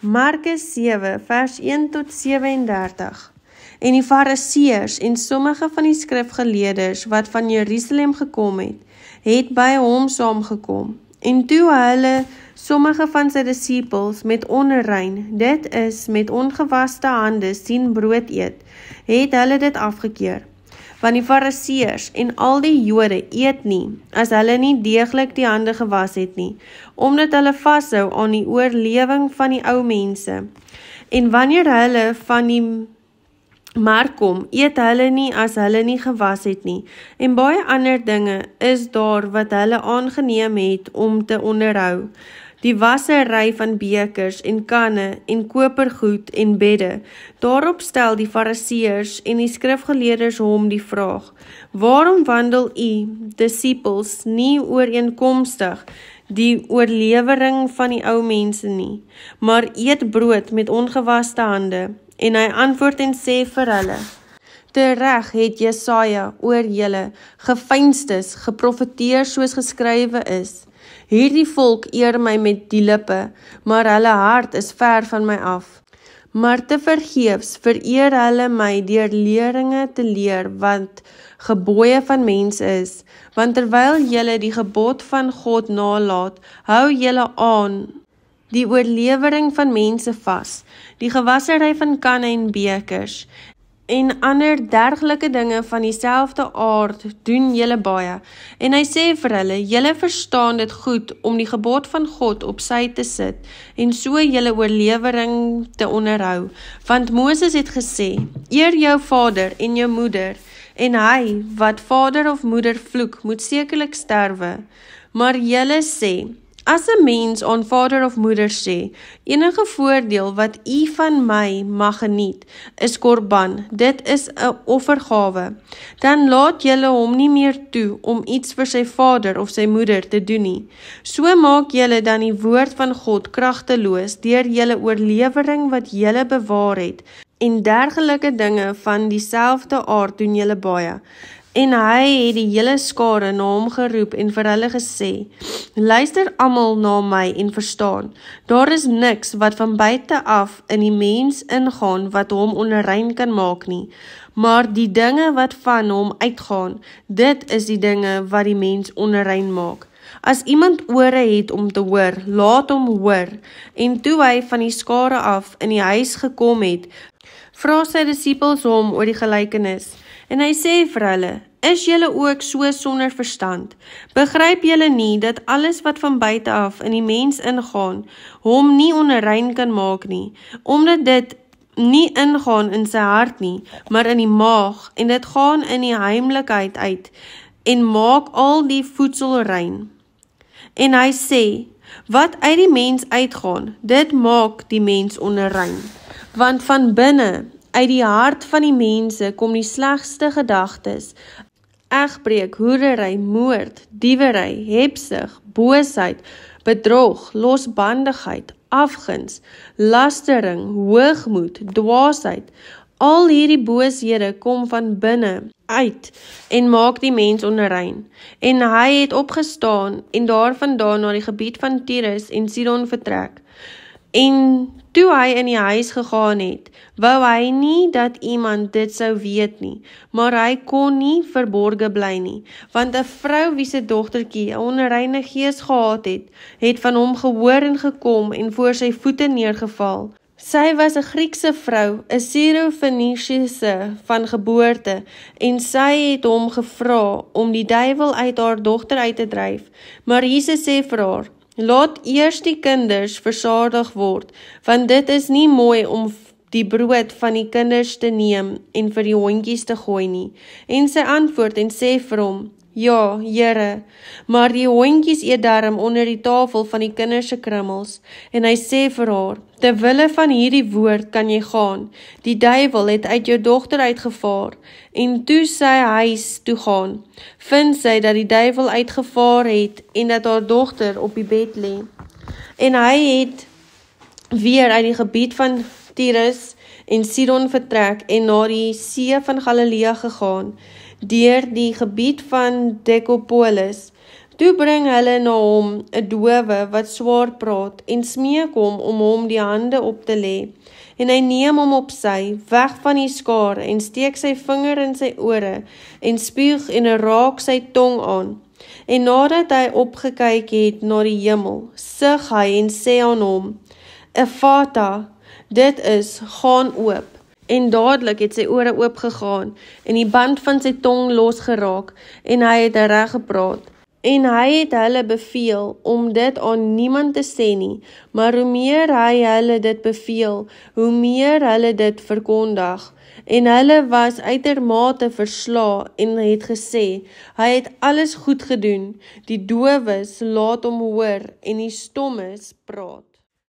Markus 7 vers 1 tot 37. En die Fariseërs en sommige van die skrifgeleerders wat van Jerusalem gekom het by hom saamgekom. En toe hulle sommige van sy disippels met onrein, dit is met ongewaste hande sien brood eet, het hulle dit afgekeer. Want die Fariseërs en al die Jode eet nie, as hulle nie deeglik die hande gewas het nie, omdat hulle vashou aan die oorlewing van die ou mense. En wanneer hulle van die mark kom, eet hulle nie as hulle nie gewas het nie. En baie ander dinge is daar wat hulle aangeneem het om te onderhou. Die wassery van bekers en kanne en kopergoed en bedde. Daarop stel die Fariseërs en die skrifgeleerders hom die vraag: waarom wandel u, disippels, nie ooreenkomstig die oorlewering van die ou mense nie, maar eet brood met ongewaste hande? En hy antwoord en sê vir hulle: Tereg het Jesaja oor julle geveinstes geprofeteer soos geskrywe is. Hierdie volk eer my met die lippe, maar hulle hart is ver van my af. Maar te vergeefs vereer hulle my deur leringe te leer wat gebooie van mense is. Want terwyl julle die gebod van God nalaat, hou julle aan die oorlewering van mense vas, die gewassery van kanne en bekers, en ander dergelike dinge van dieselfde aard doen julle baie. En hy sê vir hulle: julle verstaan dit goed om die gebod van God op sy te sit, en so julle oorlewering te onderhou. Want Moses het gesê: eer jou vader en jou moeder, en hy wat vader of moeder vloek, moet sekerlik sterwe. Maar julle sê: as 'n mens aan vader of moeder sê, enige voordeel wat u van my mag geniet, is korban, dit is 'n offergawe, dan laat julle hom nie meer toe om iets vir sy vader of sy moeder te doen nie. So maak julle dan die woord van God kragteloos deur julle oorlewering wat julle bewaar het, en dergelike dinge van dieselfde aard doen julle baie. En hy het die hele skare na hom geroep en vir hulle gesê: luister almal na my en verstaan, daar is niks wat van buite af in die mens ingaan wat hom onrein kan maak nie, maar die dinge wat van hom uitgaan, dit is die dinge wat die mens onrein maak. As iemand ore het om te hoor, laat hom hoor. En toe hy van die skare af in die huis gekom het, vra sy disippels hom oor die gelykenis. En hy sê vir hulle: is julle ook so sonder verstand? Begryp julle nie dat alles wat van buite af in die mens ingaan, hom nie onrein kan maak nie, omdat dit nie ingaan in sy hart nie, maar in die maag, en dit gaan in die heimlikheid uit, en maak al die voedsel rein. En hy sê: wat uit die mens uitgaan, dit maak die mens onrein. Want van binne, uit die hart van die mense kom die slegste gedagtes: egbreek, hoerery, moord, diewery, hebsug, boosheid, bedrog, losbandigheid, afguns, lastering, hoogmoed, dwaasheid. Al hierdie booshede kom van binne uit en maak die mens onrein. En hy het opgestaan en daarvandaan na die gebied van Tyrus en Sidon vertrek. En toe hy in die huis gegaan het, wou hy nie dat iemand dit sou weet nie, maar hy kon nie verborge bly nie, want 'n vrou wie se dogtertjie 'n onreine gees gehad het van hom gehoor en gekom en voor sy voete neergeval. Sy was 'n Griekse vrou, 'n Syro-Fenisiese van geboorte, en sy het hom gevra om die duiwel uit haar dogter uit te dryf. Maar Jesus sê vir haar: laat eers die kinders versadig word, want dit is nie mooi om die brood van die kinders te neem en vir die hondjies te gooi nie. En sy antwoord en sê vir hom: ja, Here, maar die hondjies eet darm onder die tafel van die kinders se krummels. En hy sê vir haar: ter wille van hierdie woord kan jy gaan, die duiwel het uit jou dogter uitgevaar. En toe sy huis toe gaan, vind sy dat die duiwel uitgevaar het en dat haar dogter op die bed lê. En hy het weer uit die gebied van Tyrus en Sidon vertrek en na die see van Galilea gegaan, deur die gebied van Decapolis. Toe bring hulle na hom 'n dowe wat swaar praat en smeek hom om hom die hande op te lê. En hy neem hom op sy, weg van die skare en steek sy vinger in sy ore en spuug en raak sy tong aan. En nadat hy opgekyk het na die hemel, sug hy en sê aan hom, Ephata, dit is, gaan oop. En dadelik het sy ore oopgegaan en die band van sy tong losgeraak en hy het reg gepraat. En hy het hulle beveel om dit aan niemand te sê nie, maar hoe meer hy hulle dit beveel, hoe meer hulle dit verkondig. En hulle was uitermate versla en het gesê, hy het alles goed gedoen, die dowes laat hom hoor en die stommes praat.